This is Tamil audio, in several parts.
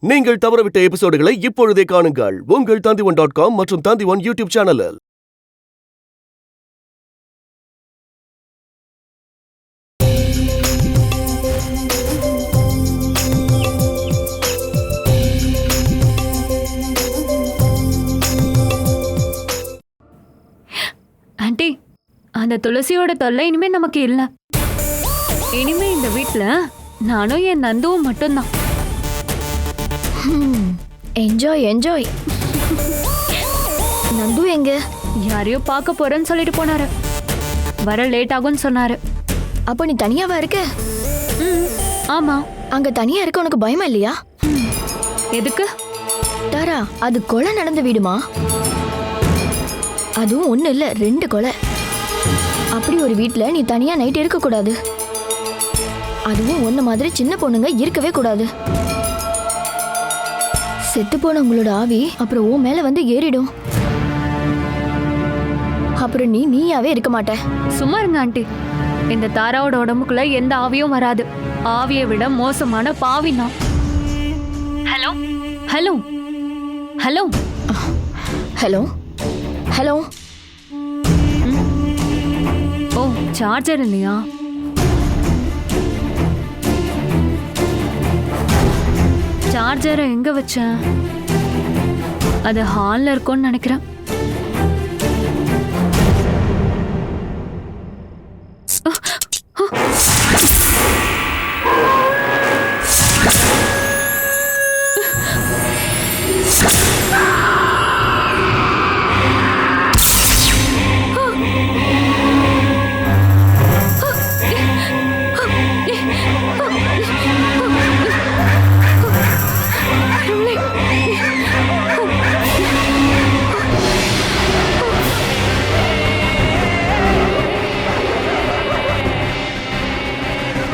நீங்கள் தவறவிட்ட எபிசோடுகளை இப்பொழுதே காணுங்கள் உங்கள் Tandivan.com மற்றும் Tandivan யூடியூப் சேனலில். ஆண்டி, அந்த துளசியோட தொல்லை இனிமே நமக்கு இல்ல. இனிமே இந்த வீட்ல நானும் என் நந்துவும் மட்டும்தான். Enjoy enjoy. நந்து எங்க? யாரையோ பார்க்க போறேன்னு சொல்லிட்டு போனாரு. வர லேட் ஆகும்னு சொன்னாரு. அப்போ நீ தனியாவா இருக்க? ஆமா. அங்க தனியா இருக்க உனக்கு பயமா இல்லையா? எதுக்கு? தாரா, அது கொலை நடந்த வீடுமா? அதுவும் ஒண்ணு இல்ல, 2 கொலை. அப்படி ஒரு வீட்ல நீ தனியா நைட் இருக்க கூடாது. அதுவும் ஒன்ன மாதிரி சின்ன பொண்ணுங்க இருக்கவே கூடாது. செத்து போன உங்களோட ஆவி அப்புறம் உன் மேல வந்து ஏறிடும். அப்புறம் நீயாவே இருக்க மாட்ட. சும்மா இருங்க ஆண்டி. இந்த தாராவோட உடம்புக்குள்ள எந்த ஆவியும் வராது. ஆவியை விட மோசமான பாவி நான். Hello hello hello hello hello. ஓ, சார்ஜர் இல்லையா? சார்ஜரை எங்க வச்சேன்? அது ஹால்ல இருக்கும்னு நினைக்கிறேன்.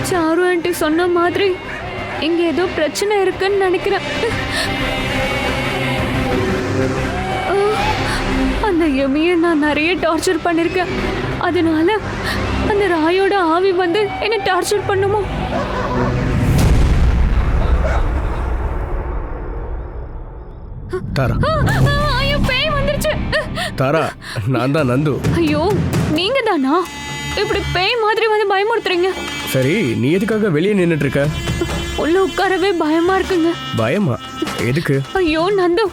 சாரு ஆண்டி சொன்ன மாதிரி இங்க ஏதோ பிரச்சனை இருக்குன்னு நினைக்கிறேன். அந்த எமியை நான் நிறைய டார்ச்சர் பண்ணிருக்கேன். அதனால அந்த ராயோட ஆவி வந்து என்ன டார்ச்சர் பண்ணுமோ? தாரா, ஐயோ, பேய் வந்துருச்சு. தாரா, நான் தான் நந்து. ஐயோ, நீங்க தானா? இப்படி பேய் மாதிரி வந்து பயமுறுத்துறீங்க. சரி, நீ எதுக்காக வெளியே நின்னுட்டு இருக்க? உள்ள உட்காரவே பயமா இருக்குங்க. பயமா? எதுக்கு? ஐயோ நந்து,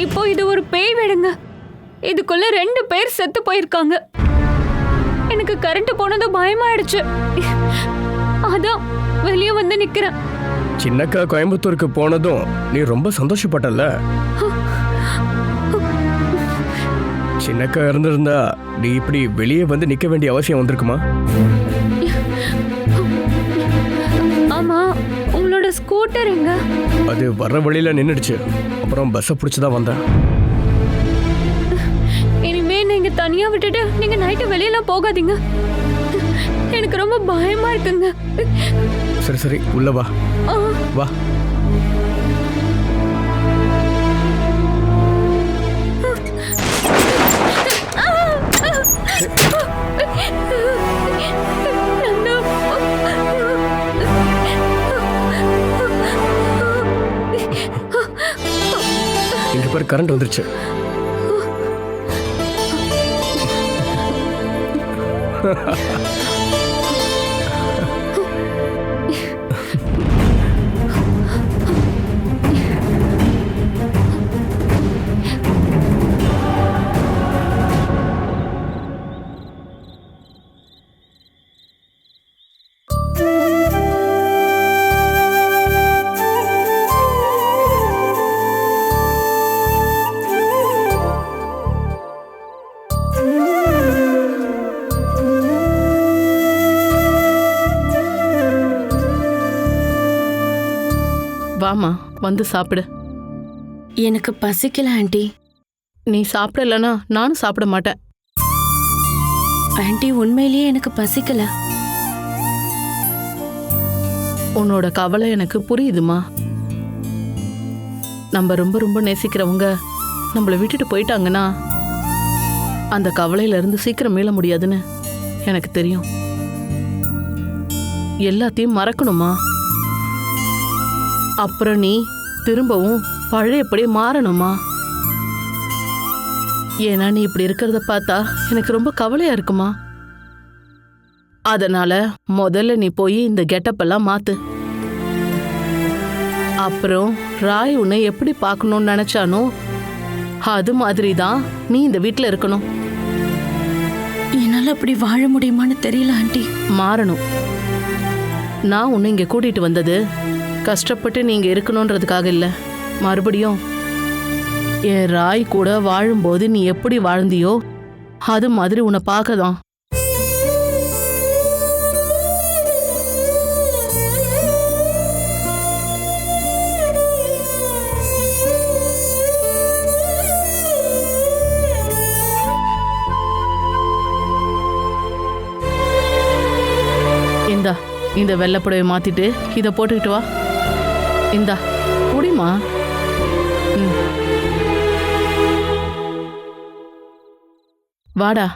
இப்போ இது ஒரு பேய் வீடுங்க. இதுக்குள்ள 2 பேர் செத்து போயிருக்காங்க. எனக்கு கரண்ட் போனதும் பயமாயிடுச்சு. அதான் வெளியே வந்து நிக்கிறேன். சின்னக்கா கோயம்புத்தூருக்கு போனதும் நீ ரொம்ப சந்தோஷப்பட்டல? சின்னக்கா இருந்திருந்தா நீ இப்படி வெளியே வந்து நிக்க வேண்டிய அவசியம் வந்திருக்குமா? ஆமா, உங்களோட ஸ்கூட்டர் எங்க? அது வர்ற வழியில நின்னுடுச்சு. அப்புறம் பஸ்ஸை பிடிச்சுதான் வந்தேன். இனிமே நீங்க தனியா விட்டுட்டு நீங்க நைட்டு வெளியில போகாதீங்க. எனக்கு ரொம்ப பயமா இருக்குங்க. சரி சரி, உள்ள வா. வா. இங்க பேர் கரண்ட் வந்துருச்சு. வாமா, வந்து சாப்பிடு. எனக்கு பசிக்கல ஆண்டி. நீ சாப்பிடலனா நானும் சாப்பிட மாட்டேன். ஆண்டி, உண்மையிலேயே எனக்கு பசிக்கல. உன்னோட கவலை எனக்கு புரியுதுமா. நம்ம ரொம்ப ரொம்ப நேசிக்கிறவங்க நம்மளை விட்டுட்டு போயிட்டாங்கன்னா அந்த கவலையில இருந்து சீக்கிரம் மீள முடியாதுன்னு எனக்கு தெரியும். எல்லாத்தையும் மறக்கணுமா? அப்புறம் நீ திரும்பவும் பழையபடி மாறணுமா? ஏன்னா நீ இப்படி இருக்கிறத பார்த்தா எனக்கு ரொம்ப கவலையா இருக்குமா. அதனால முதல்ல நீ போய் இந்த கெட்டப் எல்லாம் மாத்து. அப்புறம் ராய் உன்னை எப்படி பார்க்கணும்னு நினைச்சானோ அது மாதிரி தான் நீ இந்த வீட்டில் இருக்கணும். என்னால அப்படி வாழ முடியுமான்னு தெரியல ஆண்டி. மாறணும். நான் உன்னை இங்க கூட்டிட்டு வந்தது கஷ்டப்பட்டு நீங்க இருக்கணும்ன்றதுக்காக இல்ல. மறுபடியும் என் ராய் கூட வாழும்போது நீ எப்படி வாழ்ந்தியோ அது மாதிரி உன்னை பார்க்கதான். இந்தா இந்த வெள்ளைப்புடவை மாத்திட்டு இதை போட்டுக்கிட்டு வா. இந்தா முடியுமா? வாடா.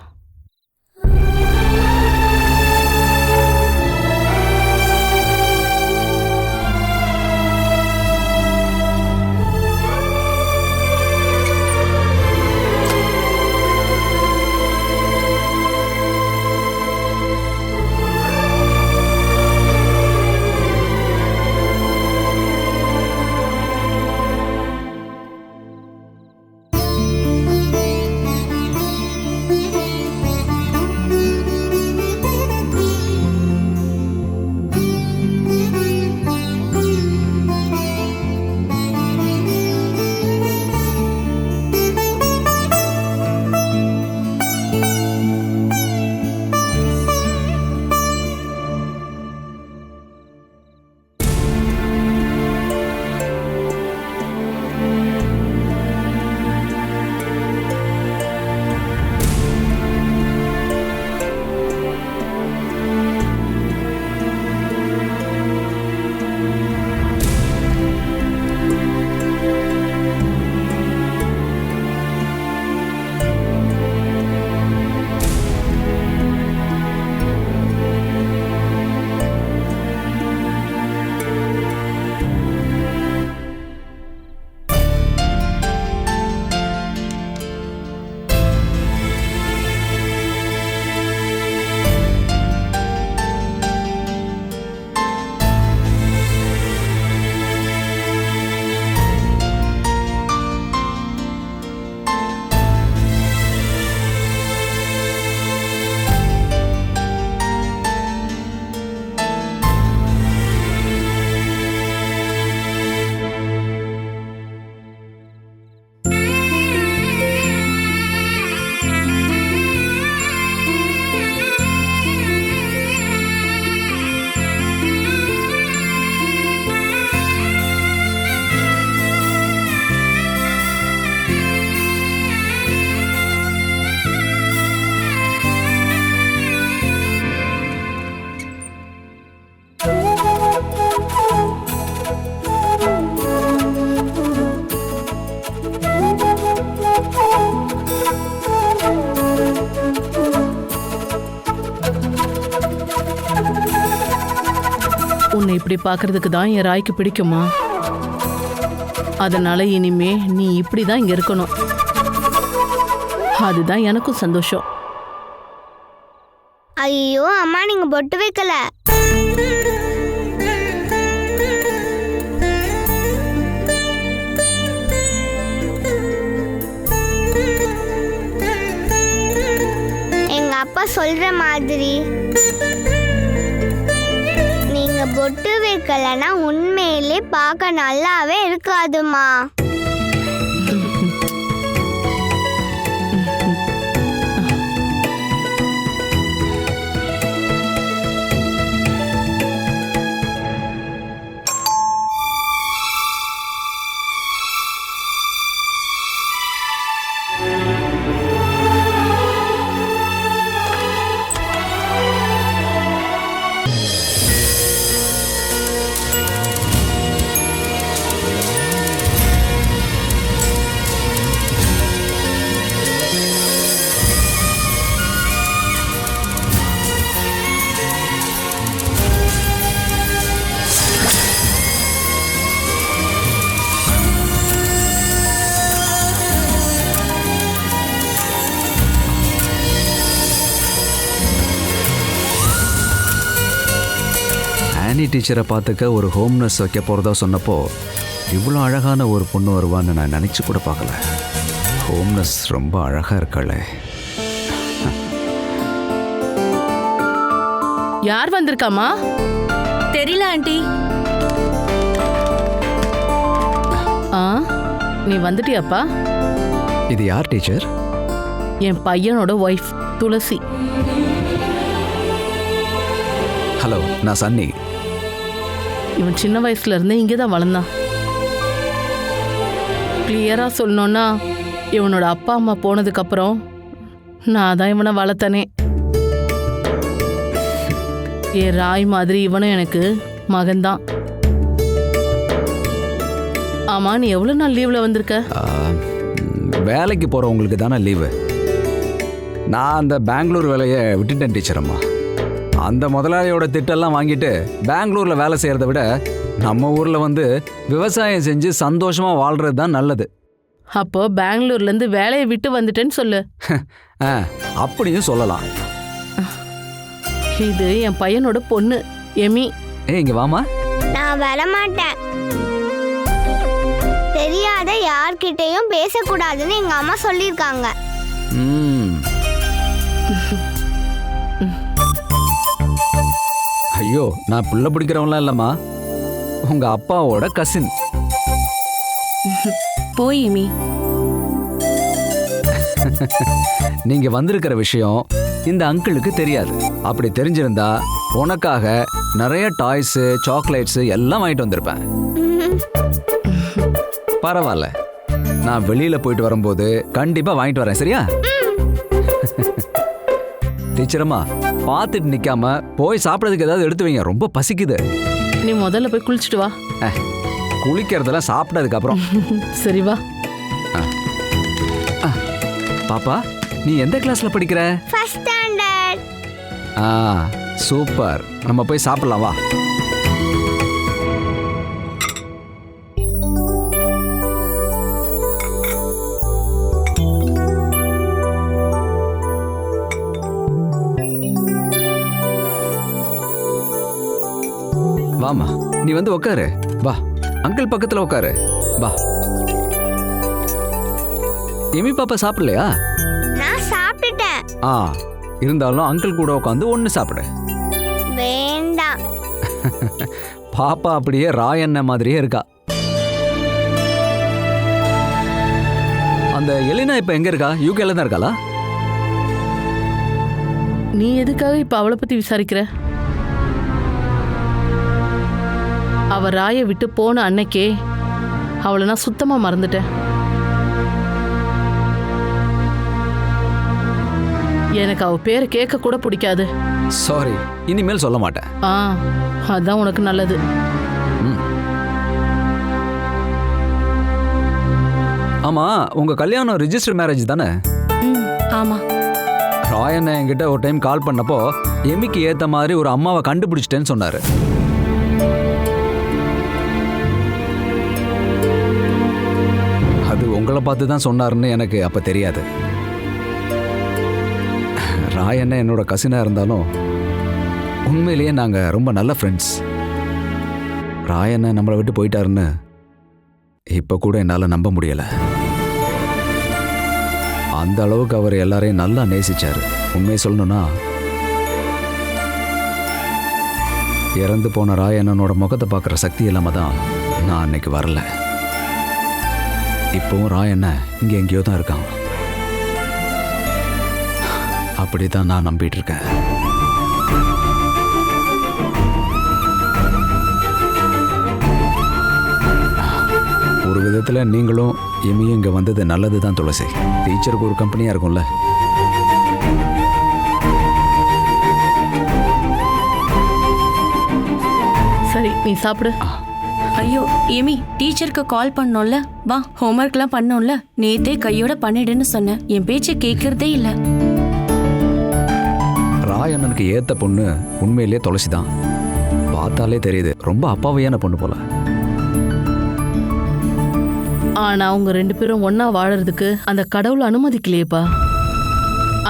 உன்னை இப்படி பார்க்கறதுக்கு தான் என் ராய்க்கு பிடிக்குமா? அதனால இனிமே நீ இப்படி தான் இங்க இருக்கணும். அதுதான் எனக்கும் சந்தோஷம். ஐயோ அம்மா, நீங்க பொட்டு வைக்கல. எங்க அப்பா சொல்ற மாதிரி நீங்க பொட்டு வைக்கலன்னா உண்மையிலே பார்க்க நல்லாவே இருக்காதுமா. சன்னி டீச்சரை பார்த்துக்க ஒரு ஹோம் நர்ஸ் வைக்க போகிறதா சொன்னப்போ இவ்வளோ அழகான ஒரு பொண்ணு வருவான்னு நான் நினச்சி கூட பார்க்கல. ஹோம் நர்ஸ் ரொம்ப அழகாக இருக்காளே. யார் வந்திருக்காமா? தெரியல ஆண்டி. ஆ, நீ வந்துட்டியாப்பா? இது யார் டீச்சர்? என் பையனோட ஒய்ஃப் துளசி. ஹலோ, நான் சன்னி. இவன் சின்ன வயசுல இருந்தே இங்கே தான் வளர்ந்தான். கிளியரா சொல்லணும்னா இவனோட அப்பா அம்மா போனதுக்கு அப்புறம் நான் தான் இவனை வளர்த்தனே. என் ராய் மாதிரி இவனும் எனக்கு மகன்தான். ஆமா, நீ எவ்வளவு நாள் லீவ்ல வந்திருக்க? வேலைக்கு போகிறவங்களுக்கு தானே லீவு. நான் அந்த பெங்களூர் வேலையை விட்டுட்டேன் டீச்சர் அம்மா. அந்த முதலாளியோட திட்டெல்லாம் வாங்கிட்டு பெங்களூரில் வேலை செய்கிறத விட நம்ம ஊரில் வந்து விவசாயம் செஞ்சு சந்தோஷமாக வாழ்கிறது தான் நல்லது. அப்போ பெங்களூர்லேருந்து வேலையை விட்டு வந்துட்டேன்னு சொல்லு. அப்படியும் சொல்லலாம். இது என் பையனோட பொண்ணு எமி. இங்கே வாமா. நான் வரமாட்டேன். தெரியாத யார்கிட்டயும் பேசக்கூடாதுன்னு எங்க அம்மா சொல்லியிருக்காங்க. ஐயோ, நான் புள்ள பிடிக்கிறவன்லாம் இல்லைம்மா, உங்க அப்பாவோட கசின். போய் எமி. நீங்க வந்திருக்கிற விஷயம் இந்த அங்கிளுக்கு தெரியாது. அப்படி தெரிஞ்சிருந்தா உனக்காக நிறைய டாய்ஸு சாக்லேட்ஸு எல்லாம் வாங்கிட்டு வந்திருப்பேன். பரவாயில்ல, நான் வெளியில போயிட்டு வரும்போது கண்டிப்பா வாங்கிட்டு வரேன், சரியா? டீச்சரம்மா, பார்த்துட்டு நிக்காம போய் சாப்பிட்றதுக்கு ஏதாவது எடுத்து வைங்க, ரொம்ப பசிக்குது. நீ முதல்ல போய் குளிச்சுட்டு வா. குளிக்கிறதெல்லாம் சாப்பிட்டதுக்கு அப்புறம். சரி வா. பாப்பா, நீ எந்த கிளாஸ்ல படிக்கிற? First standard. சூப்பர். நம்ம போய் சாப்பிடலாம், வா. வாமா, நீ வந்து உட்காரு. வா, அங்கிள் பக்கத்துல உட்காரு. வா. எமி பாப்பா சாப்பிடலையா? நான் சாப்பிட்டுட்டேன். இருந்தாலும் அங்கிள் கூட உட்காந்து ஒன்று சாப்பிடு. வேண்டாம். பாப்பா அப்படியே ராயண்ண மாதிரியே இருக்கா. அந்த எலினா இப்ப எங்க இருக்கா? யூகேல தான் இருக்காளா? நீ எதுக்காக இப்ப அவளை பத்தி விசாரிக்கிற? அவ ராயை விட்டு போன அன்னைக்கே அவளை நான் சுத்தமா மறந்துட்டேன். எனக்கு அவ பேரை கேட்க கூட பிடிக்காது. சாரி, இனிமேல் சொல்ல மாட்டேன். அதான் உனக்கு நல்லது. ஆமா, உங்க கல்யாணம் ரிஜிஸ்டர் மேரேஜ் தானே? ஆமா. ராயண்ண என்கிட்ட ஒரு டைம் கால் பண்ணப்போ எமிக்கு ஏத்த மாதிரி ஒரு அம்மாவை கண்டுபிடிச்சிட்டேன்னு சொன்னாரு. அது உங்களை பார்த்து தான் சொன்னாருன்னு எனக்கு அப்ப தெரியாது. ராயண்ண என்னோட கசினா இருந்தாலும் உண்மையிலேயே நாங்க ரொம்ப நல்ல ஃப்ரெண்ட்ஸ். ராயண்ண நம்மளை விட்டு போயிட்டாருன்னு இப்ப கூட என்னால நம்ப முடியல. அந்த அளவுக்கு அவர் எல்லாரையும் நல்லா நேசிச்சாரு. உண்மையை சொல்லணும்னா, இறந்து போன ராயண்ணனோட முகத்தை பார்க்குற சக்தி இல்லாம தான் நான் அன்னைக்கு வரல. இப்போவும் ராயண்ண இங்கே எங்கேயோ தான் இருக்கான். அப்படிதான் நான் நம்பிட்டு இருக்கேன். ஒரு விதத்தில் நீங்களும் எமியும் இங்கே வந்தது நல்லது தான் துளசி. டீச்சருக்கு ஒரு கம்பெனியாக இருக்கும்ல. சரி, நீ சாப்பிடு. ஐயோ எமி, டீச்சருக்கு கால் பண்ணோம்ல, வா ஹோம்ஒர்க்லாம் பண்ணோம்ல, நேத்தே கையோட பண்ணிடுன்னு சொன்னேன். என் பேச்சை கேட்கறதே இல்லை. ராயண்ணனுக்கு ஏத்த பொண்ணு உண்மையிலேயே துளசி தான். பார்த்தாலே தெரியுது, ரொம்ப அப்பாவையான பொண்ணு போல. ஆனா அவங்க ரெண்டு பேரும் ஒன்னா வாழறதுக்கு அந்த கடவுள் அனுமதிக்கலையேப்பா.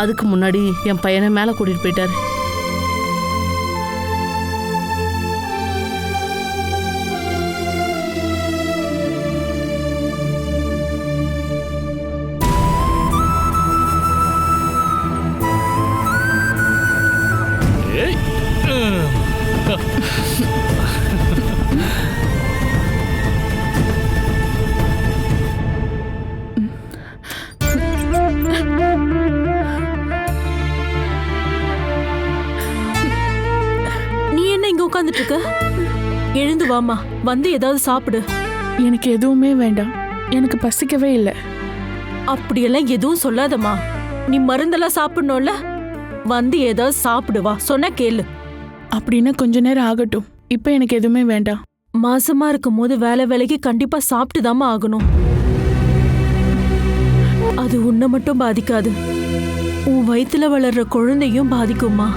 அதுக்கு முன்னாடி என் பையனை மேல கூட்டிட்டு போயிட்டாரு. வாமா, வந்து ஏதாவது சாப்பிடு. எனக்கு எதுவுமே வேண்டாம், எனக்கு பசிக்கவே இல்லை. அப்படியெல்லாம் எதுவும் சொல்லாதம்மா. நீ மருந்தெல்லாம் சாப்பிடணும்ல, வந்து ஏதாவது சாப்பிடு வா, சொன்னா கேளு. அப்படின்னா கொஞ்ச நேரம் ஆகட்டும், இப்போ எனக்கு எதுவுமே வேண்டாம். மாசமா இருக்கும் போது வேலைக்கு கண்டிப்பா சாப்பிட்டுதாம்மா ஆகணும். அது உன்னை மட்டும் பாதிக்காது, உன் வயித்துல வளர்ற குழந்தையும் பாதிக்குமா.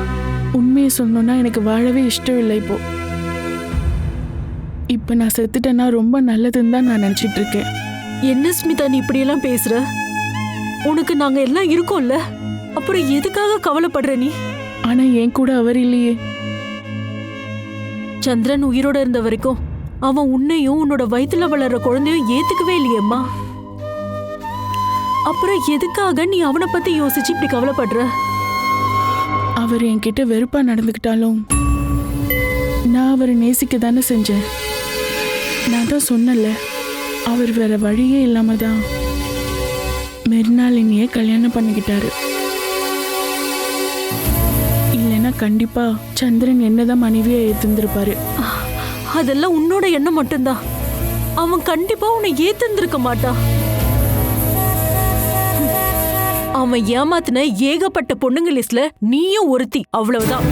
உண்மையை சொல்லணும்னா எனக்கு வாழவே இஷ்டம் இல்லை. இப்போ நான் செத்துட்டேன்னா ரொம்ப நல்லதுன்னு தான் நான் நினச்சிட்டு இருக்கேன். என்ன ஸ்மிதா நீ இப்படியெல்லாம் பேசுற? உனக்கு நாங்க எல்லாம் இருக்கோம்ல, அப்புறம் எதுக்காக கவலைப்படுற நீ? ஆனா என் கூட அவர் இல்லையே. சந்திரன் உயிரோட இருந்த வரைக்கும் அவன் உன்னையும் உன்னோட வயித்துல வளர்ற குழந்தையும் ஏத்துக்கவே இல்லையேம்மா. அப்புறம் எதுக்காக நீ அவனை பத்தி யோசிச்சு இப்படி கவலைப்படுற? அவர் என்கிட்ட வெறுப்பா நடந்துக்கிட்டாலும் நான் அவரை நேசிக்க தானே செஞ்சேன். நான் தான் சொன்னல, அவர் வேற வழியே இல்லாம தான் மெர்னாலினியை கல்யாணம் பண்ணிக்கிட்டாரு. இல்லைன்னா கண்டிப்பா சந்திரன் என்னதான் மனைவியா ஏத்திருந்திருப்பாரு. அதெல்லாம் உன்னோட எண்ணம் மட்டும்தான். அவன் கண்டிப்பா உன்னை ஏத்திருந்திருக்க மாட்டான். அவன் ஏமாத்தின ஏகப்பட்ட பொண்ணுங்க லிஸ்ட்ல நீயும் ஒருத்தி, அவ்வளவுதான்.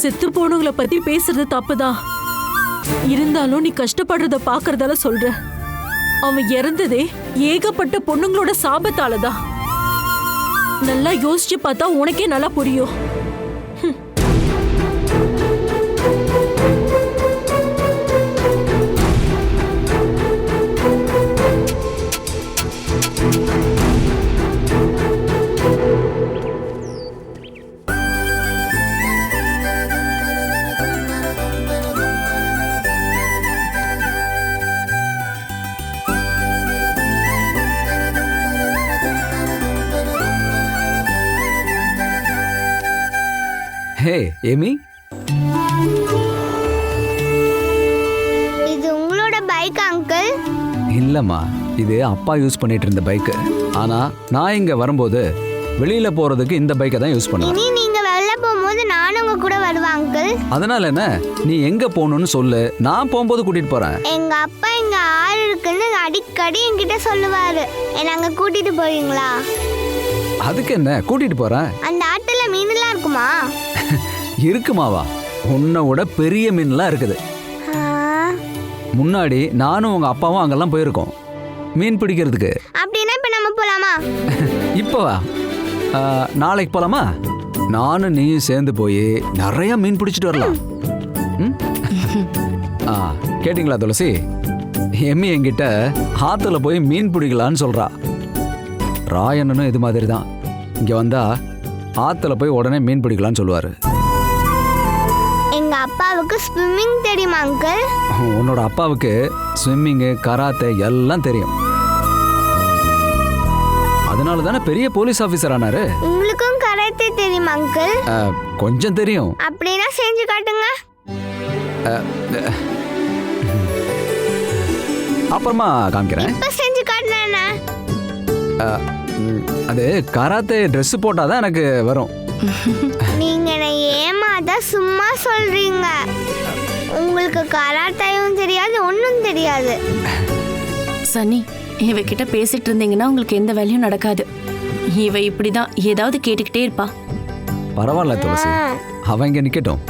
செத்து போனவங்களை பத்தி பேசுறது தப்புதான், இருந்தாலும் நீ கஷ்டப்படுறத பாக்குறதால சொல்ற. அவன் இறந்ததே ஏகப்பட்ட பொண்ணுங்களோட சாபத்தாலதான். நல்லா யோசிச்சு பார்த்தா உனக்கே நல்லா புரியும். ஹே ஏமி, இது உங்களோட பைக் அங்கிள்? இல்லம்மா, இது அப்பா யூஸ் பண்ணிட்டு இருந்த பைக்கு. ஆனா நான் இங்க வரும்போது வெளியில போறதுக்கு இந்த பைக்கை தான் யூஸ் பண்ணுவேன். இனி நீங்க வெளில போகும்போது நானும் உங்க கூட வருவேன் அங்கிள். அதனால என்ன, நீ எங்க போகணும்னு சொல்லு, நான் போகும்போது கூட்டிட்டு போறேன். எங்க அப்பா இங்க ஆறு இருக்குன்னு அடிக்கடி என்கிட்ட சொல்லுவாரு. என்ன அங்க கூட்டிட்டு போவீங்களா? அதுக்கு என்ன, கூட்டிட்டு போறேன். அந்த ஆட்டுல மீன்லாம் இருக்குமா? இருக்குமாவா? உன்னை விட பெரிய மீன்லாம் இருக்குது. முன்னாடி நானும் உங்க அப்பாவும் அங்கெல்லாம் போயிருக்கோம் மீன் பிடிக்கிறதுக்கு. அப்படின்னா இப்ப நம்ம போலாமா? இப்போவா? நாளைக்கு போலாமா? நானும் நீயும் சேர்ந்து போய் நிறைய மீன் பிடிச்சிட்டு வரலாம். கேட்டிங்களா துளசி? எம்மி என்கிட்ட ஆத்துல போய் மீன் பிடிக்கலான்னு சொல்றா. ராயண்ணனும் இது மாதிரி தான். இங்க வந்தா ஆத்துல போய் உடனே மீன் பிடிக்கலான்னு சொல்லுவாரு. எங்க அப்பாவுக்கு ஸ்விம்மிங் தெரியுமா அங்கிள்? உன்னோட அப்பாவுக்கு ஸ்விம்மிங்கு, கராத்தே எல்லாம் தெரியும். அதனால தானே பெரிய போலீஸ் ஆபீசர் ஆனாரு. உங்களுக்கும் கராத்தே தெரியுமா அங்கிள்? கொஞ்சம் தெரியும். அப்படின்னா செஞ்சு காட்டுங்க. அப்புறமா காமிக்கிறேன். இப்ப செஞ்சு காட்டுனா அது கராத்தே ட்ரெஸ் போட்டாதான் எனக்கு வரும். நீங்க என்ன ஏமாத சும்மா சொல்றீங்க. உங்களுக்கு கராத்தையும் தெரியாது, ஒன்றும் தெரியாது. சன்னி, இவகிட்ட பேசிட்டு இருந்தீங்கன்னா உங்களுக்கு எந்த வேலையும் நடக்காது. இவ இப்படிதான் ஏதாவது கேட்டுக்கிட்டே இருப்பா. பரவாயில்ல துளசி, அவ இங்க நிக்கட்டும்.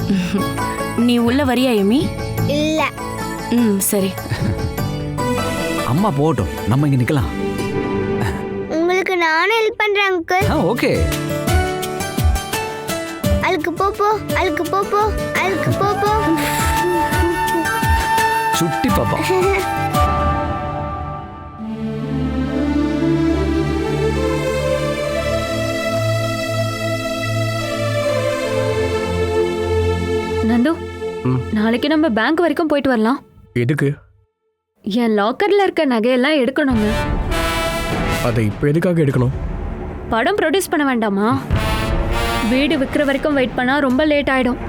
நீ உள்ள வரியா எமி? இல்ல. சரி. அம்மா போகட்டும், நம்ம இங்க நிக்கலாம். உங்களுக்கு நானே ஹெல்ப் பண்றேன் அங்கிள். ஓகே. அழுக்கு போப்போ, அழுக்கு போப்போ, அழுக்கு போப்போ. சுட்டி பாப்பா. நந்து, நாளைக்கு நம்ம பேங்க் வரைக்கும் போயிட்டு வரலாம். எதுக்கு? என் லாக்கர்ல இருக்க நகையெல்லாம் எடுக்கணுங்க. அதை இப்போ எதுக்காக எடுக்கணும்? படம் ப்ரொடியூஸ் பண்ண வேண்டாமா? வீடு விற்கிற வரைக்கும் வெயிட் பண்ணா ரொம்ப லேட் ஆயிடும்.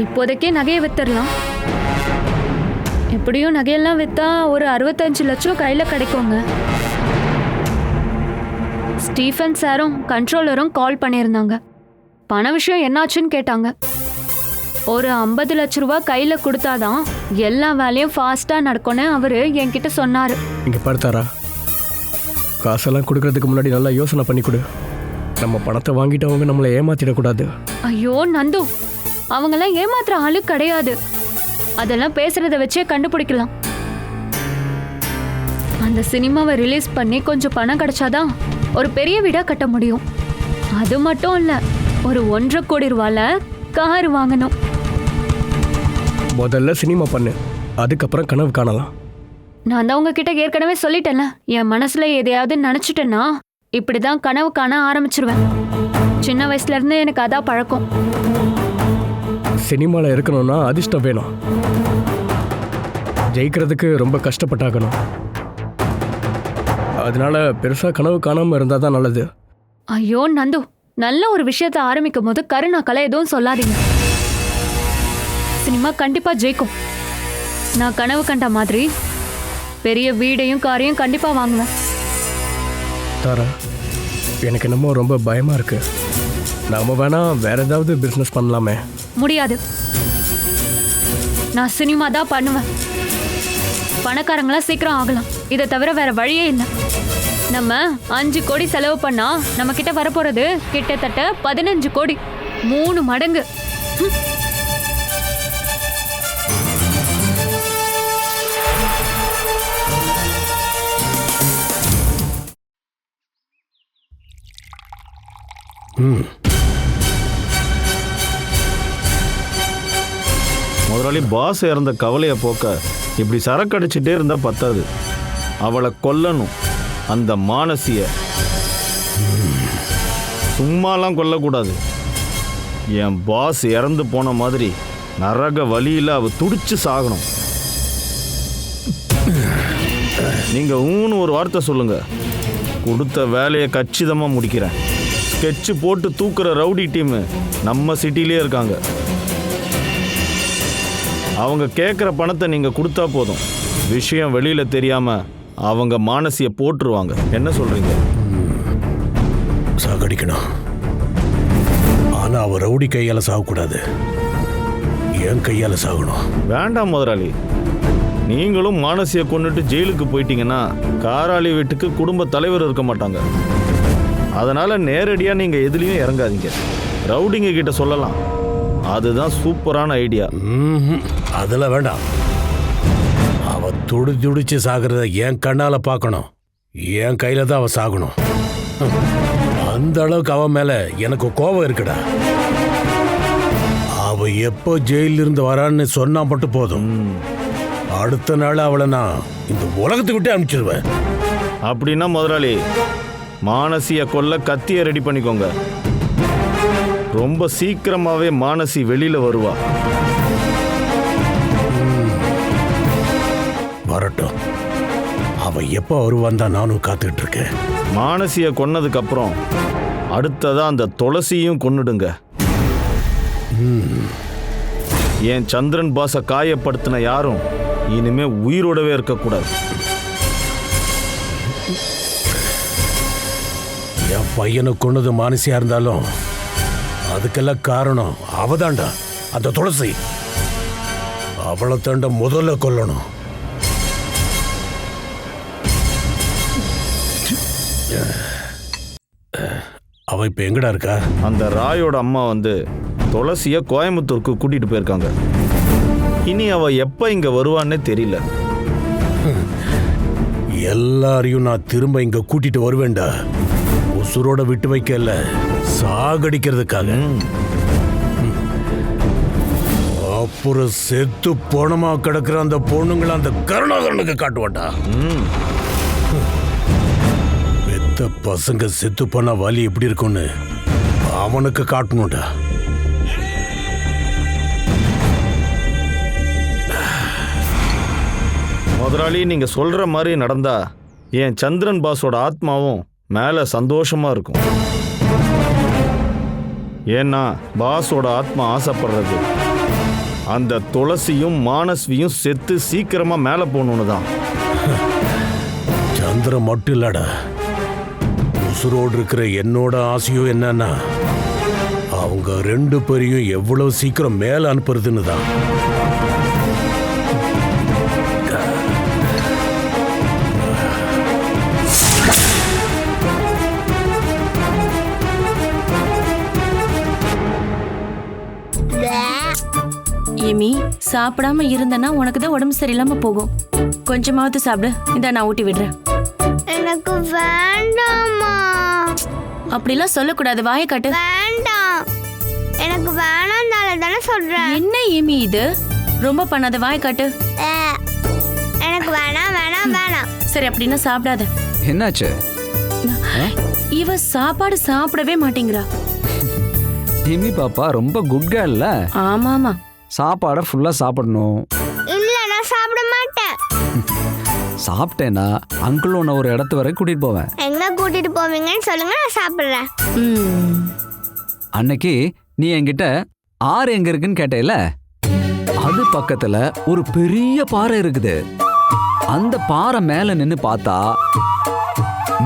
இப்போதைக்கே நகையை வித்துடலாம். எப்படியும் நகையெல்லாம் வித்தா ஒரு 65 லட்சம் கையில கிடைக்குங்க. ஸ்டீஃபன் சாரும் கண்ட்ரோலரும் கால் பண்ணியிருந்தாங்க. பண விஷயம் என்னாச்சுன்னு கேட்டாங்க. ஒரு 50 லட்ச ரூபா கையில கொடுத்தாதான் எல்லா வேலையும் ஃபாஸ்டா நடக்கும்னு அவரு என்கிட்ட சொன்னாரு. இங்க பார்த்தாரா, காசெல்லாம் கொடுக்கறதுக்கு முன்னாடி நல்லா யோசனை பண்ணி கொடு. நம்ம பணத்தை வாங்கிட்டு அவங்க நம்மளை ஏமாத்திடக்கூடாது. ஐயோ நந்து, அவங்கெல்லாம் ஏமாத்துற ஆளு கிடையாது. அதெல்லாம் பேசுறத வச்சே கண்டுபிடிக்கலாம். அந்த சினிமாவை ரிலீஸ் பண்ணி கொஞ்சம் பணம் கிடைச்சாதான் ஒரு பெரிய வீடா கட்ட முடியும். அது மட்டும் இல்ல, ஒரு 1.5 கோடி ரூபால கார் வாங்கணும். முதல்ல சினிமா பண்ணு, அதுக்கப்புறம் கனவு காணலாம். நான் தான் உங்ககிட்ட ஏற்கனவே சொல்லிட்டேன்ல, என் மனசுல எதையாவது நினைச்சிட்டேன்னா இப்படிதான் கனவு காண ஆரம்பிச்சிருவேன். சின்ன வயசுல இருந்து எனக்கு அதான் பழக்கம். சினிமாவில் இருக்கணும்னா அதிர்ஷ்டம் வேணும். ஜெயிக்கிறதுக்கு ரொம்ப கஷ்டப்பட்டாகணும். அதனால பெருசா கனவு காணாம இருந்தா தான் நல்லது. ஐயோ நந்து, நல்ல ஒரு விஷயத்த ஆரம்பிக்கும் போது கருணாக்களை எதுவும் சொல்லாதீங்க. சினிமா கண்டிப்பா ஜெயிக்கும். நான் கனவு கண்ட மாதிரி பெரிய வீடையும் காரையும் கண்டிப்பா வாங்குவேன். தாரா, எனக்கு என்னமோ ரொம்ப பயமா இருக்கு. நாம வேணா வேற ஏதாவது பிசினஸ் பண்ணலாமே? முடியாது. நான் சினிமா தான் பண்ணுவேன். பணக்காரங்களா சீக்கிரம் ஆகலாம். இதை தவிர வேற வழியே இல்லை. நம்ம 5 கோடி செலவு பண்ணா நம்ம கிட்ட வரப்போறது கிட்டத்தட்ட 15 கோடி, 3 மடங்கு. முதலாளி, பாஸ் இறந்த கவலையை போக்க இப்படி சரக்கு அடிச்சுட்டே இருந்தா பத்தாது. அவளை கொல்லணும். அந்த மானசிய சும்மாலாம் கொல்லக்கூடாது. என் பாஸ் இறந்து போன மாதிரி நரக வழியில் அவ துடிச்சு சாகணும். நீங்க ஊன்னு ஒரு வார்த்தை சொல்லுங்க, கொடுத்த வேலையை கச்சிதமா முடிக்கிறேன். ஸ்கெட்சு போட்டு தூக்குற ரவுடி டீம் நம்ம சிட்டிலே இருக்காங்க. அவங்க கேட்குற பணத்தை நீங்க கொடுத்தா போதும். விஷயம் வெளியில தெரியாம அவங்க மானசிய போட்டுருவாங்க. என்ன சொல்றீங்க? சாகடிக்கணும். ஆனா அவ ரவுடி கையால சாகக்கூடாது, என் கையால சாகணும். வேண்டாம் முதலாளி, நீங்களும் மானசிய கொண்டுட்டு ஜெயிலுக்கு போயிட்டீங்கன்னா காராளி வீட்டுக்கு குடும்ப தலைவர் இருக்க மாட்டாங்க. அதனால நேரடியாக நீங்க எதுலையும் இறங்காதீங்க. ரவுடிங்க கிட்ட சொல்லலாம். அதுதான் சூப்பரான ஐடியா. அதெல்லாம் வேண்டாம். அவ துடிச்சு சாகிறத என் கண்ணால பார்க்கணும். என் கையில தான் அவ சாகணும். அந்த அளவுக்கு அவ மேல எனக்கு கோபம் இருக்குடா. அவ எப்போ ஜெயில இருந்து வரான்னு சொன்னா மட்டும் போதும். அடுத்த நாள் அவளை நான் இந்த உலகத்துக்கு விட்டு அனுப்பிச்சிருவேன். அப்படின்னா முதலாளி, மானசிய கொல்ல கத்தியை ரெடி பண்ணிக்கோங்க. ரொம்ப சீக்கிரமாவே மானசி வெளியில வருவா. வரட்டும். அவ எப்போ வருவான் தான் நானும் காத்துக்கிட்டு இருக்கேன். மானசிய கொன்னதுக்கு அப்புறம் அடுத்ததா அந்த துளசியும் கொன்னுடுங்க. என் சந்திரன் பாச காயப்படுத்தின யாரும் இனிமே உயிரோடவே இருக்கக்கூடாது. என் பையனை கொன்னது மானசியா இருந்தாலும் அதுக்கெல்லாம் காரணம் அவதாண்டா, அந்த துளசி. அவளை தாண்ட முதல்ல கொல்லணும். அவ இப்ப எங்கடா இருக்கா? அந்த ராயோட அம்மா துளசிய கோயம்புத்தூருக்கு கூட்டிட்டு போயிருக்காங்க. இனி அவ எப்ப இங்க வருவான்னே தெரியல. எல்லாரையும் நான் திரும்ப இங்க கூட்டிட்டு வருவேன்டா. உசுரோட விட்டு வைக்கல, சாகடிக்கிறதுக்காக. அப்புறம் செத்து போனமா கிடக்குற அந்த பொண்ணுங்களை அந்த கருணாகரனுக்கு காட்டுவான்டா. பெத்த பசங்க செத்து போன வலி எப்படி இருக்கும்னு அவனுக்கு காட்டணும்டா. முதலாளி, நீங்க சொல்ற மாதிரி நடந்தா என் சந்திரன் பாஸோட ஆத்மாவும் மேல சந்தோஷமா இருக்கும். ஏன்னா பாஸோட ஆத்மா ஆசைப்படுறது அந்த துளசியும் மானஸ்வியும் செத்து சீக்கிரமா மேல போகணும்னு தான். சந்திரன் மட்டும் இல்லடா, உசுரோடு இருக்கிற என்னோட ஆசையும் என்னன்னா அவங்க 2 பேரையும் எவ்வளவு சீக்கிரம் மேல அனுப்புறதுன்னு தான். ஏமி, சாப்பிடாம இருந்தனா உனக்கு தான் உடம்பு சரியில்லாம போகும். கொஞ்சமாவது சாப்பிடு. இந்த நான் ஊட்டி விடுறேன். எனக்கு வேண்டாமா. அப்படிலாம் சொல்லக்கூடாது. வாயை காட்டு. வேண்டாம், எனக்கு வேணாம்னால தானே சொல்றேன். என்ன ஏமி இது? ரொம்ப பண்ணாத. வாயை காட்டு. எனக்கு வேணாம் வேணாம் வேணாம். சரி, அப்படின்னா சாப்பிடாத. என்னாச்சு? இவ சாப்பாடு சாப்பிடவே மாட்டேங்கிறா. ஜிம்மி பாப்பா ரொம்ப குட் கேர்ள்ல. ஆமாமா, சாப்பாடை ஃபுல்லா சாப்பிடணும். இல்ல, நான் சாப்பிட மாட்டேன். சாப்பிட்டேன்னா அங்கிள் உன்னை ஒரு இடத்து வரை கூட்டிட்டு போவேன். எங்க கூட்டிட்டு போவீங்கன்னு சொல்லுங்க, நான் சாப்பிடுறேன். அன்னைக்கு நீ என்கிட்ட ஆறு எங்க இருக்குன்னு கேட்டேல, அது பக்கத்துல ஒரு பெரிய பாறை இருக்குது. அந்த பாறை மேல நின்னு பார்த்தா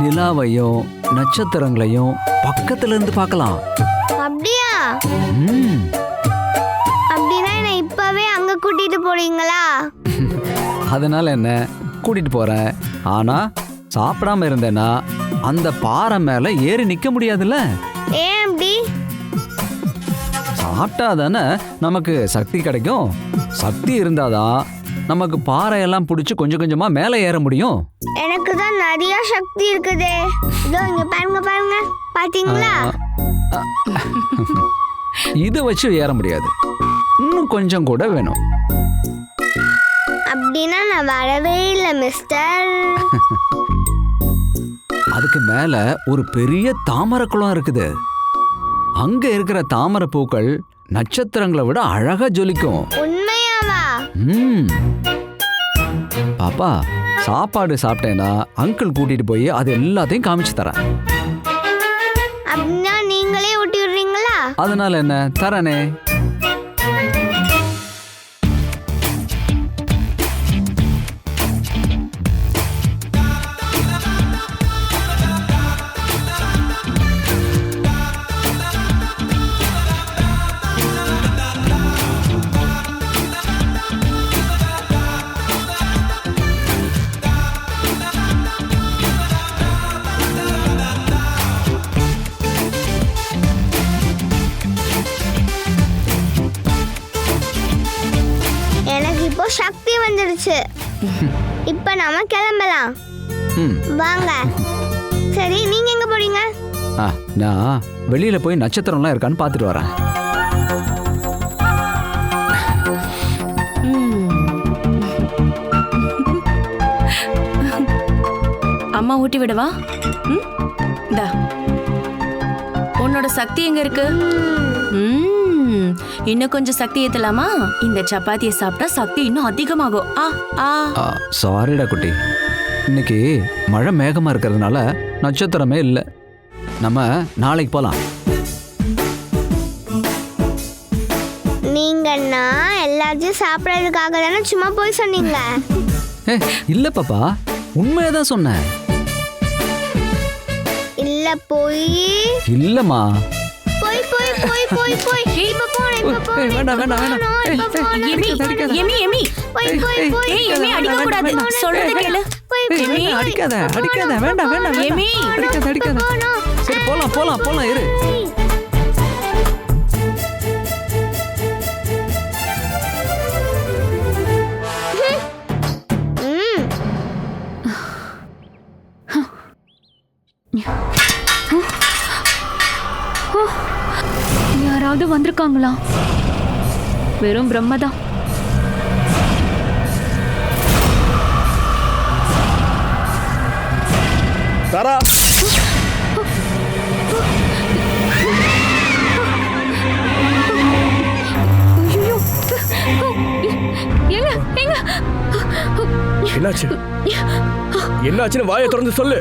நிலாவையும் நட்சத்திரங்களையும் பக்கத்துல இருந்து பார்க்கலாம். அப்படியா? அப்படின்னா என்ன இப்பவே அங்க கூட்டிட்டு போறீங்களா? அதனால என்ன, கூட்டிட்டு போறேன். ஆனா சாப்பிடாம இருந்தேன்னா அந்த பாறை மேல ஏறி நிக்க முடியாதுல்ல. ஏன் அப்படி? சாப்பிட்டா தானே நமக்கு சக்தி கிடைக்கும். சக்தி இருந்தாதான் நமக்கு பாறையெல்லாம் பிடிச்சி கொஞ்சம் கொஞ்சமா மேலே ஏற முடியும். எனக்கு தான் நிறைய சக்தி இருக்குதே. இதோ இங்க பாருங்க பாருங்க, பாத்தீங்களா? இதை வச்சு ஏற முடியாது, இன்னும் கொஞ்சம் கூட வேணும். அப்படின்னா நான் வரவே இல்லை மிஸ்டர். அதுக்கு மேல ஒரு பெரிய தாமரை குளம் இருக்குது. அங்க இருக்கிற தாமரை பூக்கள் நட்சத்திரங்களை விட அழகா ஜொலிக்கும். உண்மையாவா? பாப்பா, சாப்பாடு சாப்பிட்டேன்னா அங்கிள் கூட்டிட்டு போய் அது எல்லாத்தையும் காமிச்சு தரேன். அப்படின்னா நீங்களே ஊட்டி விடுறீங்களா? அதனால என்ன, தரனே. சக்தி வந்துடுச்சு. இப்ப நாம கிளம்பலாம். வாங்க. சரி, நீங்க எங்க போறீங்க? நான் வெளியில போய் நட்சத்திரம்லாம் இருக்கான்னு பார்த்துட்டு வரேன். அம்மா ஊட்டி விடவா? உன்னோட சக்தி எங்க இருக்கு? இன்னும் கொஞ்சம் சக்தி ஏத்தலாமா? இந்த சப்பாத்தியை சாப்பிட்டா சக்தி இன்னும் அதிகமாகும். சாரிடா குட்டி, இன்னைக்கு மழை மேகமா இருக்கிறதுனால நட்சத்திரமே இல்லை. நம்ம நாளைக்கு போலாம். நீங்கன்னா எல்லாத்தையும் சாப்பிடறதுக்காக தானே சும்மா போய் சொன்னீங்க? இல்ல பாப்பா, உண்மையதான் சொன்னேன். இல்ல போய் இல்லம்மா, போய் போய் போய் போய் போய் இப்ப போறேன். வேண்டாம் வேண்டாம் வேண்டாம். எமி எமி போய் போய் போய் எமி அடிக்க கூடாது. சொல்றத கேளு. எமி அடிக்காத அடிக்காத, வேண்டாம் வேண்டாம். எமி அடிக்காத அடிக்காத. சரி போலாம் போலாம் போலாம், இரு. யாராவது வந்திருக்காங்களா? வெறும் பிரம்மதான். தாரா, என்னாச்சு? என்னாச்சுன்னு வாயை திறந்து சொல்லு.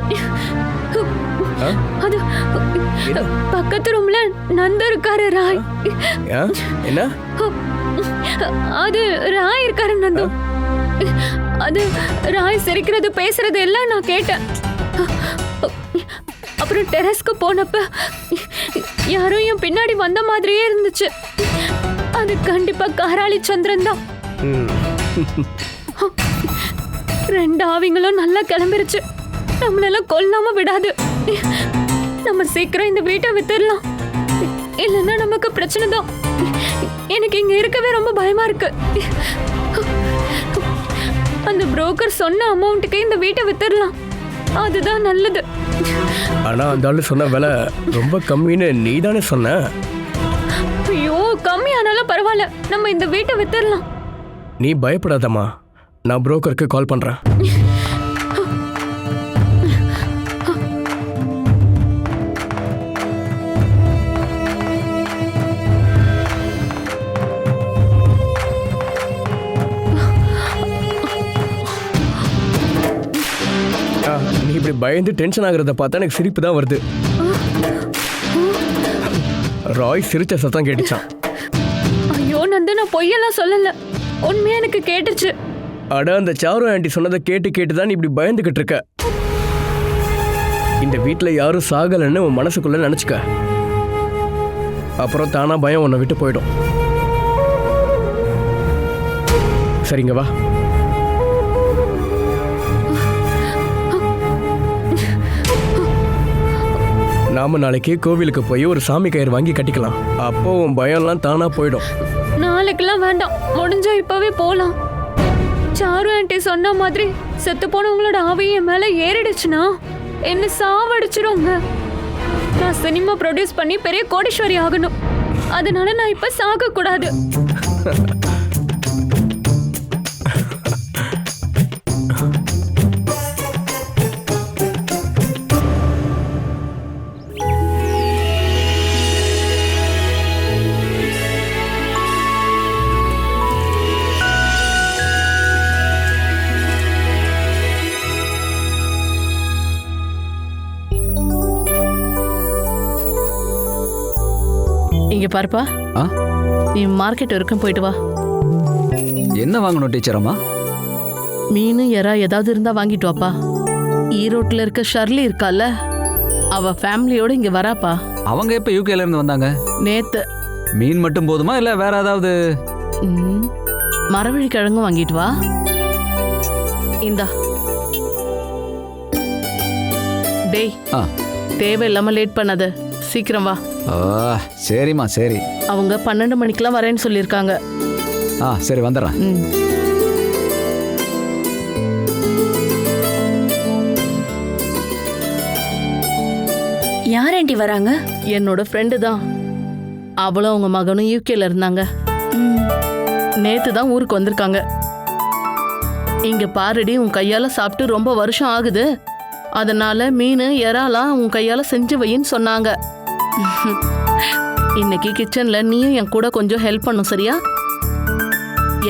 அது பக்கத்து ரூம்ல நந்த இருக்காரு. ராய். என்ன? அது ராய் இருக்காரு நந்து. அது ராய் சிரிக்கிறது பேசுறது எல்லாம் நான் கேட்டேன். அப்புறம் டெரஸ்க்கு போனப்ப யாரோ என் பின்னாடி வந்த மாதிரியே இருந்துச்சு. அது கண்டிப்பா காராளி சந்திரன் தான். ரெண்டு ஆவிங்களும் நல்லா கிளம்பிருச்சு. நம்மளெல்லாம் கொல்லாம விடாது. நம்ம சீக்கிரம் இந்த வீட்டை வித்துடலாம், இல்லைன்னா நமக்கு பிரச்சனை தான். எனக்கு இங்க இருக்கவே ரொம்ப பயமா இருக்கு. அந்த புரோக்கர் சொன்ன அமௌண்ட்டுக்கு இந்த வீட்டை வித்துடலாம், அதுதான் நல்லது. ஆனா அந்த ஆளு சொன்ன விலை ரொம்ப கம்மின்னு நீ தானே சொன்ன. ஐயோ, கம்மியானாலும் பரவாயில்ல, நம்ம இந்த வீட்டை வித்துடலாம். நீ பயப்படாதம்மா, நான் புரோக்கருக்கு கால் பண்றேன். நீ இப்படி பயந்து டென்ஷன் ஆகுறத பார்த்தா எனக்கு சிரிப்பு தான் வருது. ராய் சிரிச்ச சத்தம் கேட்டுச்சான். ஐயோ நந்து, நான் பொய்யெல்லாம் சொல்லல, உண்மையா எனக்கு கேட்டுச்சு. அட, அந்த சாரு ஆண்டி சொன்னதை கேட்டு தான் நீ இப்படி பயந்துகிட்டு இருக்க. இந்த வீட்டில் யாரும் சாகலைன்னு உன் மனசுக்குள்ள நினச்சிக்க. அப்புறம் தானா பயம் உன்னை விட்டு போயிடும். சரிங்க வா. நாம நாளைக்கு கோவிலுக்கு போய் ஒரு சாமி கயிறு வாங்கி கட்டிக்கலாம். அப்போ உன் பயம்லாம் தானா போயிடும். நாளைக்கெல்லாம் வேண்டாம், முடிஞ்சா இப்பவே போலாம். சாரு ஆண்டி சொன்ன மாதிரி செத்து போனவங்களோட ஆவி என் மேல ஏறிடுச்சுன்னா என்ன சாவடிச்சிருங்க. நான் சினிமா ப்ரொடியூஸ் பண்ணி பெரிய கோடீஸ்வரி ஆகணும். அதனால நான் இப்ப சாக கூடாது. இங்க பாருப்பா, நீ மார்க்கெட் வரைக்கும் போயிட்டு வா. என்ன வாங்கணும் டீச்சர் அம்மா? மீன் எறா ஏதாவது இருந்தா வாங்கிட்டு வாப்பா. ஈரோட்ல இருக்க ஷர்லி இருக்கால, அவ ஃபேமிலியோட இங்க வராப்பா. அவங்க எப்ப யூகேல இருந்து வந்தாங்க? நேத்து. மீன் மட்டும் போதுமா இல்ல வேற ஏதாவது? மரவள்ளி கிழங்கும் வாங்கிட்டு வா. இந்தா. டேய், தேவையில்லாம லேட் பண்ணாத, சீக்கிரம் வா. சரிம்மா சரி. அவங்க 12 மணிக்கெல்லாம் வரேன்னு சொல்லியிருக்காங்க. சரி வந்துடுறேன். யார் ஆண்டி வராங்க? என்னோட ஃப்ரெண்டு தான். அவளும் அவங்க மகனும் யூகேல இருந்தாங்க. நேத்து தான் ஊருக்கு வந்திருக்காங்க. இங்க பாருடி, உன் கையால சாப்பிட்டு ரொம்ப வருஷம் ஆகுது. அதனால மீன் எறாலாம் உன் கையால செஞ்சு வையின்னு சொன்னாங்க. இன்னைக்கு கிச்சன்ல நீயும் என் கூட கொஞ்சம் ஹெல்ப் பண்ணும், சரியா?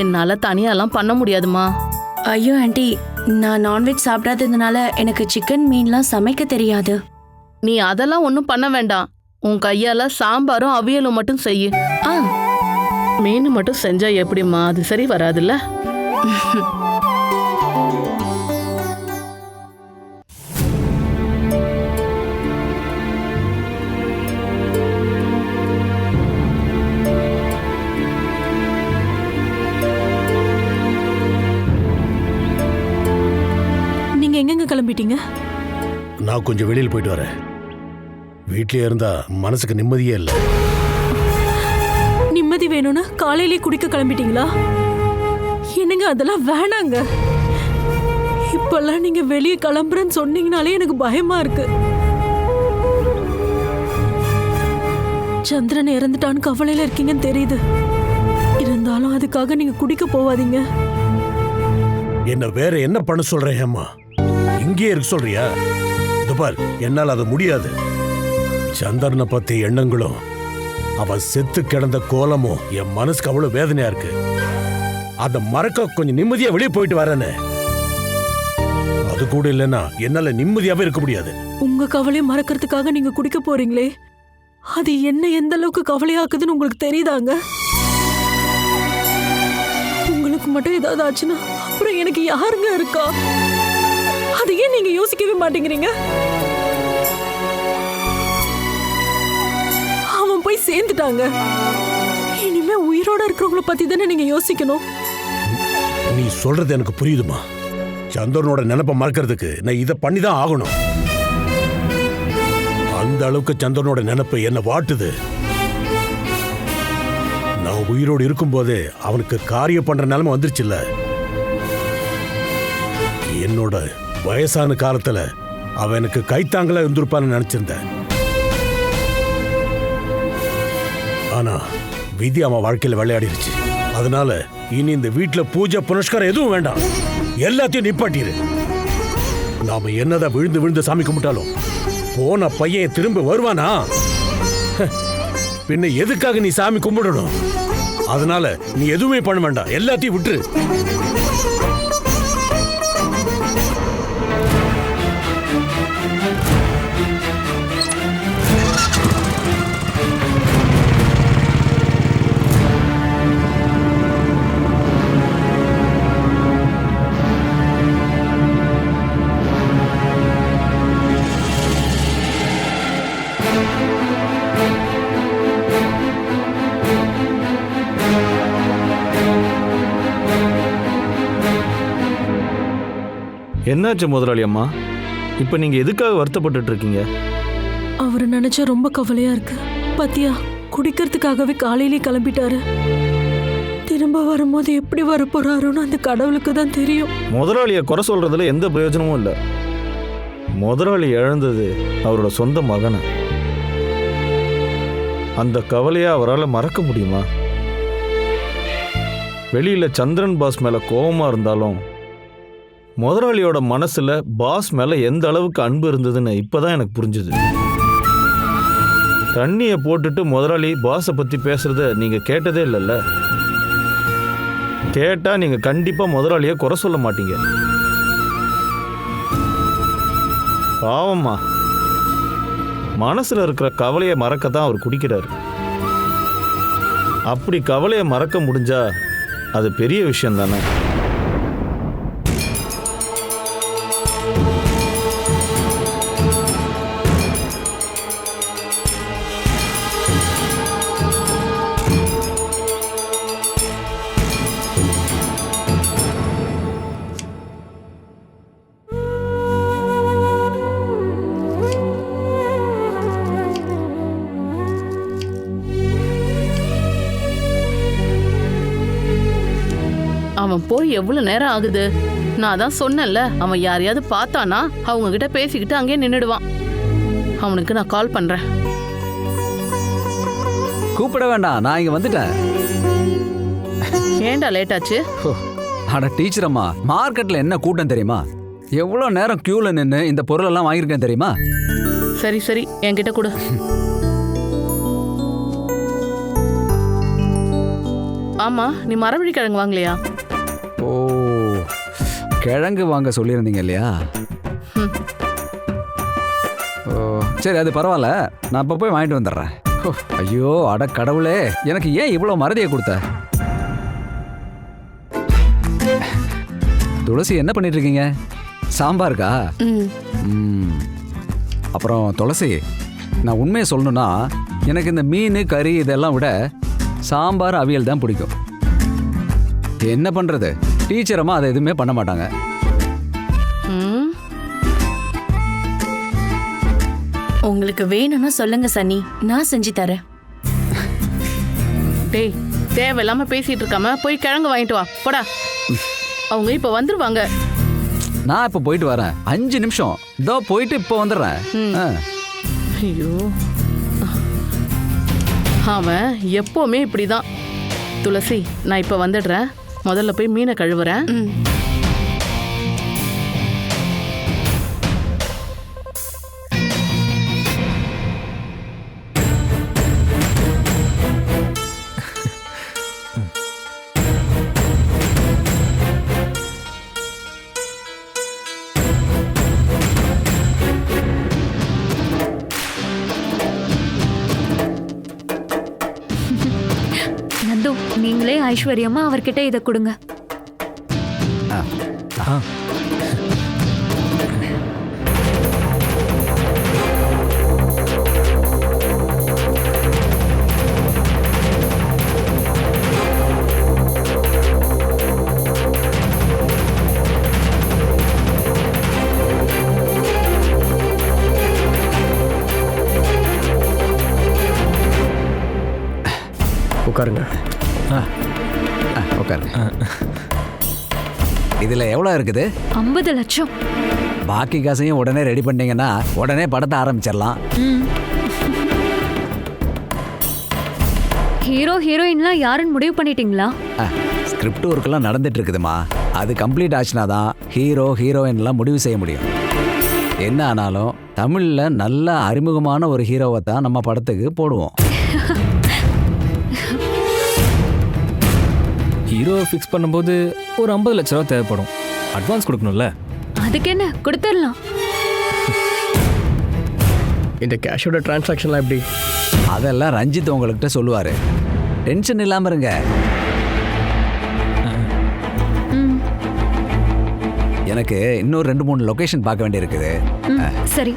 என்னால தனியாலாம் பண்ண முடியாதுமா. ஐயோ ஆண்டி, நான் நான்வெஜ் சாப்பிடாததுனால எனக்கு சிக்கன் மீன்லாம் சமைக்க தெரியாது. நீ அதெல்லாம் ஒன்றும் பண்ண வேண்டாம். உன் கையால சாம்பாரும் அவியலும் மட்டும் செய்யு. மீன் மட்டும் செஞ்சா எப்படிம்மா, அது சரி வராதுல்ல. எங்கெங்க கிளம்பிட்டீங்க? நான் கொஞ்சம் வெளியில் போயிட்டு வரேன். வீட்லயே இருந்தா மனசுக்கு நிம்மதியே இல்லை. நிம்மதி வேணும்னு காலையிலே குடிக்க கிளம்பிட்டீங்களா? என்னங்க அதெல்லாம் வேணாங்க. இப்பெல்லாம் நீங்க வெளியே கிளம்புறேன்னு சொன்னீங்கனாலே எனக்கு பயமா இருக்கு. சந்திரன் இறந்துட்டான்னு கவலையில இருக்கீங்கன்னு தெரியுது. இருந்தாலும் அதுக்காக நீங்க குடிக்க போவாதீங்க. என்ன வேற என்ன பண்ண சொல்றேன் அம்மா? இங்கே இருக்க சொல்றியா? துபால், என்னால் அது முடியாது. சந்திரனை பத்தி எண்ணங்களும் அவ செத்து கிடந்த கோலமும் என் மனசுக்கு அவ்வளவு வேதனையா இருக்கு. அதை மறக்க கொஞ்சம் நிம்மதியா வெளியே போயிட்டு வரேன்னு. அது கூட இல்லைன்னா என்னால நிம்மதியாவே இருக்க முடியாது. உங்க கவலையை மறக்கிறதுக்காக நீங்க குடிக்க போறீங்களே, அது என்ன எந்த அளவுக்கு கவலையாக்குதுன்னு உங்களுக்கு தெரியுதாங்க? உங்களுக்கு மட்டும் ஏதாவது ஆச்சுன்னா அப்புறம் எனக்கு யாருங்க இருக்கா? அது ஏன் நீங்க யோசிக்கவே மாட்டேங்கிறீங்க? சேர்ந்துட்டாங்க. இனிமே உயிரோட இருக்கிறவங்கள பத்தி தானே நீங்க யோசிக்கணும். நீ சொல்றது எனக்கு புரியுதுமா. சந்திரனோட நினைப்பை மறக்கிறதுக்கு நான் இதை பண்ணி தான் ஆகணும். அந்த அளவுக்கு சந்திரனோட நினைப்பு என்ன வாட்டுது. நான் உயிரோடு இருக்கும்போதே அவனுக்கு காரியம் பண்ற நிலைமை வந்துருச்சுல்ல. என்னோட வயசான காலத்துல அவன் எனக்கு கைத்தாங்களா இருந்திருப்பான்னு நினைச்சிருந்தேன். ஆனா விதி அவன் வாழ்க்கையில விளையாடிருச்சு. அதனால இனி இந்த வீட்டுல பூஜை புனஸ்காரம் எதுவும் வேண்டாம். எல்லாத்தையும் நிப்பாட்டிரு. நாம என்னதான் விழுந்து விழுந்து சாமி கும்பிட்டாலும் போன பையன் திரும்ப வருவானா? பின்ன எதுக்காக நீ சாமி கும்பிடணும்? அதனால நீ எதுவுமே பண்ண வேண்டாம், எல்லாத்தையும் விட்டுரு. என்னாச்சு முதலாளி அம்மா? இப்போ நீங்கள் எதுக்காக வருத்தப்பட்டு இருக்கீங்க? அவரை நினைச்சா ரொம்ப கவலையா இருக்கு. பாத்தியா, குடிக்கிறதுக்காகவே காலையிலே கிளம்பிட்டாரு. திரும்ப வரும்போது எப்படி வர போறாருன்னு அந்த கடவுளுக்கு தான் தெரியும். முதலாளியை குறை சொல்றதுல எந்த பிரயோஜனமும் இல்லை. முதலாளி இழந்தது அவரோட சொந்த மகனை. அந்த கவலையை அவரால் மறக்க முடியுமா? வெளியில் சந்திரன் பாஸ் மேலே கோபமாக இருந்தாலும் முதலாளியோட மனசில் பாஸ் மேலே எந்த அளவுக்கு அன்பு இருந்ததுன்னு இப்போ தான் எனக்கு புரிஞ்சுது. தண்ணியை போட்டுட்டு முதலாளி பாஸை பற்றி பேசுகிறத நீங்கள் கேட்டதே இல்லைல்ல. கேட்டால் நீங்கள் கண்டிப்பாக முதலாளியை குறை சொல்ல மாட்டீங்க. பாவம்மா, மனசில் இருக்கிற கவலையை மறக்கத்தான் அவர் குடிக்கிறாரு. அப்படி கவலையை மறக்க முடிஞ்சா அது பெரிய விஷயம் தானே. அவன் போய் எவ்வளவு நேரம் ஆகுது? நான் தான் சொன்னேன்ல, அவன் யாரையாவது பார்த்தானா அவங்க கிட்ட பேசிக்கிட்டு அங்கேயே நின்னுடுவான். அவனுக்கு நான் கால் பண்றேன். கூப்பிட வேண்டாம், நான் இங்க வந்துட்டேன். ஏண்டா லேட் ஆச்சு? அட டீச்சர் அம்மா, மார்க்கெட்ல என்ன கூட்டம் தெரியுமா? எவ்வளோ நேரம் கியூல நின்று இந்த பொருளெல்லாம் வாங்கியிருக்கேன் தெரியுமா? சரி சரி, என்கிட்ட கொடு. ஆமா, நீ மரவள்ளி கிழங்கு வாங்கலையா? ஓ, கிழங்கு வாங்க சொல்லியிருந்தீங்க இல்லையா? ஓ சரி, அது பரவாயில்ல, நான் இப்போ போய் வாங்கிட்டு வந்துடுறேன். ஐயோ அட கடவுளே, எனக்கு ஏன் இவ்வளோ மறதியை கொடுத்த? துளசி என்ன பண்ணிட்டு இருக்கீங்க? சாம்பாருக்கா? அப்புறம் துளசி, நான் உண்மையை சொல்லணும்னா எனக்கு இந்த மீன் கறி இதெல்லாம் விட சாம்பார் அவியல் தான் பிடிக்கும். என்ன பண்றது, டீச்சரம்மா அதை எதுவுமே பண்ண மாட்டாங்க. உங்களுக்கு வேணும்னா சொல்லுங்க சன்னி, நான் செஞ்சு தரேன். டேய், தேவையில்லாம பேசிட்டு இருக்காம போய் கிழங்கு வாங்கிட்டு வா, போடா. அவங்க இப்ப வந்துருவாங்க. நான் இப்ப போயிட்டு வரேன், 5 நிமிஷம். இதோ போயிட்டு இப்போ வந்துடுறேன். ஐயோ, அவன் எப்பவுமே இப்படிதான். துளசி, நான் இப்ப வந்துடுறேன். முதல்ல போய் மீனை கழுவுறேன். நந்து, நீங்களே ஐஸ்வர்யமா அவர்கிட்ட இதை கொடுங்க. உட்காருங்க. உட்காருங்க. இதில் எவ்வளோ இருக்குது? 50 லட்சம். பாக்கி காசையும் உடனே ரெடி பண்ணீங்கன்னா உடனே படத்தை ஆரம்பிச்சிடலாம். ஹீரோ ஹீரோயின்லாம் யாருன்னு முடிவு பண்ணிட்டீங்களா? ஸ்கிரிப்ட் ஒர்க்கெல்லாம் நடந்துட்டு இருக்குதுமா. அது கம்ப்ளீட் ஆச்சுனா தான் ஹீரோ ஹீரோயின்லாம் முடிவு செய்ய முடியும். என்ன ஆனாலும் தமிழில் நல்ல அறிமுகமான ஒரு ஹீரோவை தான் நம்ம படத்துக்கு போடுவோம். ஹீரோவை ஃபிக்ஸ் பண்ணும்போது ஒரு 50 லட்ச ரூபா தேவைப்படும். அட்வான்ஸ் கொடுக்கணும்ல? அதுக்கு என்ன, கொடுத்துடலாம். இந்த கேஷோட டிரான்சாக்ஷன்லாம் எப்படி? அதெல்லாம் ரஞ்சித் உங்கள்கிட்ட சொல்லுவார். டென்ஷன் இல்லாமல் இருங்க. எனக்கு இன்னும் 2-3 லொகேஷன் பார்க்க வேண்டியிருக்குது. சரி.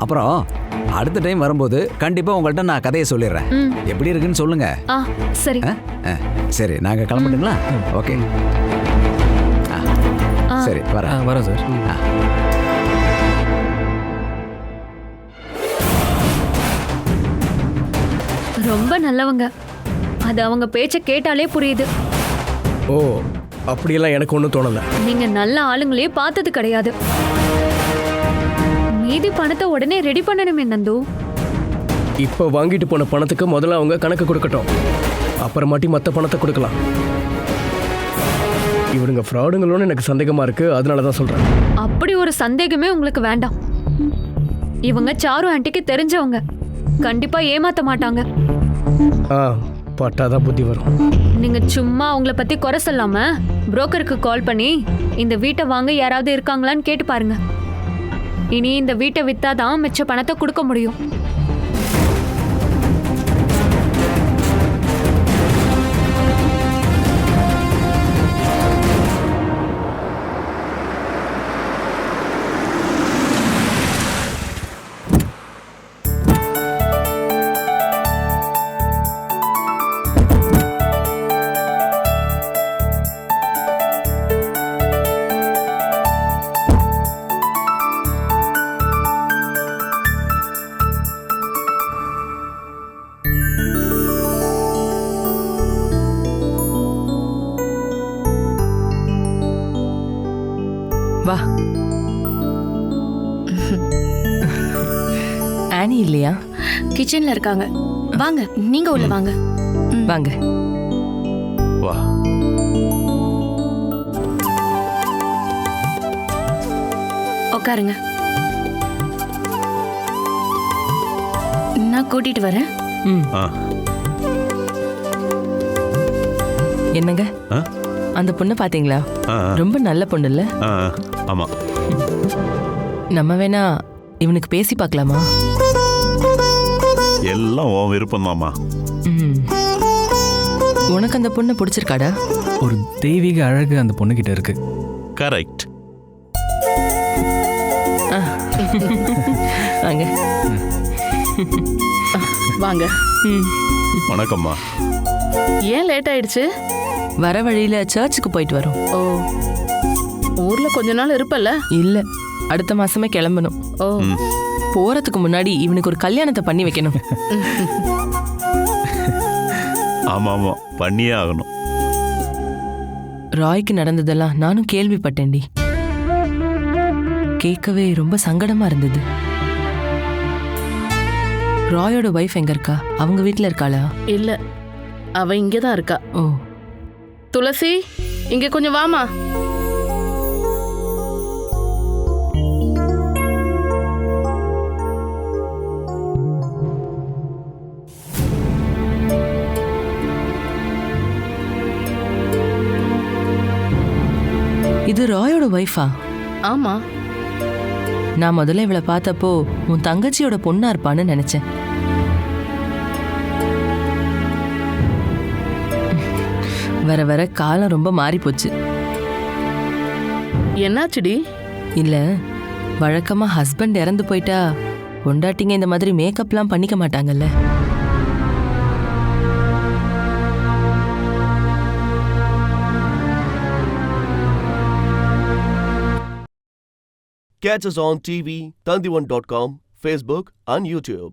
அப்புறம் அடுத்த டைம் வரும்போது கண்டிப்பாக உங்கள்கிட்ட நான் கதையை சொல்லிடுறேன். எப்படி இருக்குன்னு சொல்லுங்க. சரி. சரி, நாங்கள் கிளம்பட்டுங்களா? ஓகே. சரி, வரோம் சார். ரொம்ப நல்லவங்க. அது அவங்க பேச்ச கேட்டாலே புரியுது. ஓ, அப்படியெல்லாம் எனக்கு ஒன்றும் தோணலை. நீங்க நல்ல ஆளுங்களே பார்த்தது கிடையாது. மீதி பணத்தை உடனே ரெடி பண்ணணுமே நந்து. இப்போ வாங்கிட்டு போன பணத்துக்கு முதல்ல அவங்க கணக்கு கொடுக்கட்டும், அப்புறமாட்டி மற்ற பணத்தை கொடுக்கலாம். இவனுங்க ஃப்ராடுங்களோன்னு எனக்கு சந்தேகமா இருக்கு, அதனால தான் சொல்றேன். அப்படி ஒரு சந்தேகமே உங்களுக்கு வேண்டாம். இவங்க சாரு ஆண்டிக்கு தெரிஞ்சவங்க, கண்டிப்பா ஏமாத்த மாட்டாங்க. பட்டாதான் புத்தி வரும். நீங்க சும்மா அவங்கள பத்தி குறை சொல்லாம புரோக்கருக்கு கால் பண்ணி இந்த வீட்டை வாங்க யாராவது இருக்காங்களான்னு கேட்டு பாருங்க. இனி இந்த வீட்டை வித்தாதான் மிச்ச பணத்தை கொடுக்க முடியும். வா. ஆனி இல்லையா? கிச்சன்ல இருக்காங்க. வாங்க, நீங்க உள்ள வாங்க. வாங்க. வா. உட்காருங்க. நான் கூட்டிட்டு வரேன். என்னங்க, அந்த பொண்ணு பாத்தீங்களா? ரொம்ப நல்ல பொண்ணு இல்ல? ஆமா. நம்ம வேணா இவனுக்கு பேசி பார்க்கலாமா? எல்லாம் உன் விருப்பம் தாமா. உனக்கு அந்த பொண்ணு பிடிச்சிருக்காடா? ஒரு தெய்வீக அழகு அந்த பொண்ணு கிட்ட இருக்கு. கரெக்ட். வாங்க வாங்க. வணக்கம்மா. ஏன் லேட் ஆயிடுச்சு? வர வழியில சர்ச்சுக்கு போயிட்டு வரோம். ஓ, ஊர்ல கொஞ்ச நாள் இருப்பல்ல? இல்ல, அடுத்த மாசமே கிளம்பணும். ஓ, போறதுக்கு முன்னாடி இவனுக்கு ஒரு கல்யாணத்தை பண்ணி வைக்கணும். ஆமா ஆமா, பண்ணியே ஆகணும். ராய்க்கு நடந்ததெல்லாம் நானும் கேள்விப்பட்டேன்டி. கேட்கவே ரொம்ப சங்கடமா இருந்தது. ராயோட வைஃப் எங்க இருக்கா? அவங்க வீட்டுல இருக்காளா? இல்ல, அவ இங்கதான் இருக்கா. ஓ. துளசி, இங்க கொஞ்சம் வாமா. இது ராயோட வைஃபா? ஆமா. நான் முதல்ல இவளை பார்த்தப்போ உன் தங்கச்சியோட பொண்ணா இருப்பான்னு நினைச்சேன். வர வர காலம் ரொம்ப மாறி போச்சு. என்னாச்சுடி? இல்ல, வழக்கமா ஹஸ்பண்ட் இறந்து போயிட்டா பொண்டாட்டிங்க இந்த மாதிரி மேக்கப்லாம் பண்ணிக்க மாட்டாங்கல்ல. Catch us on TV, Tandivan.com, Facebook and YouTube.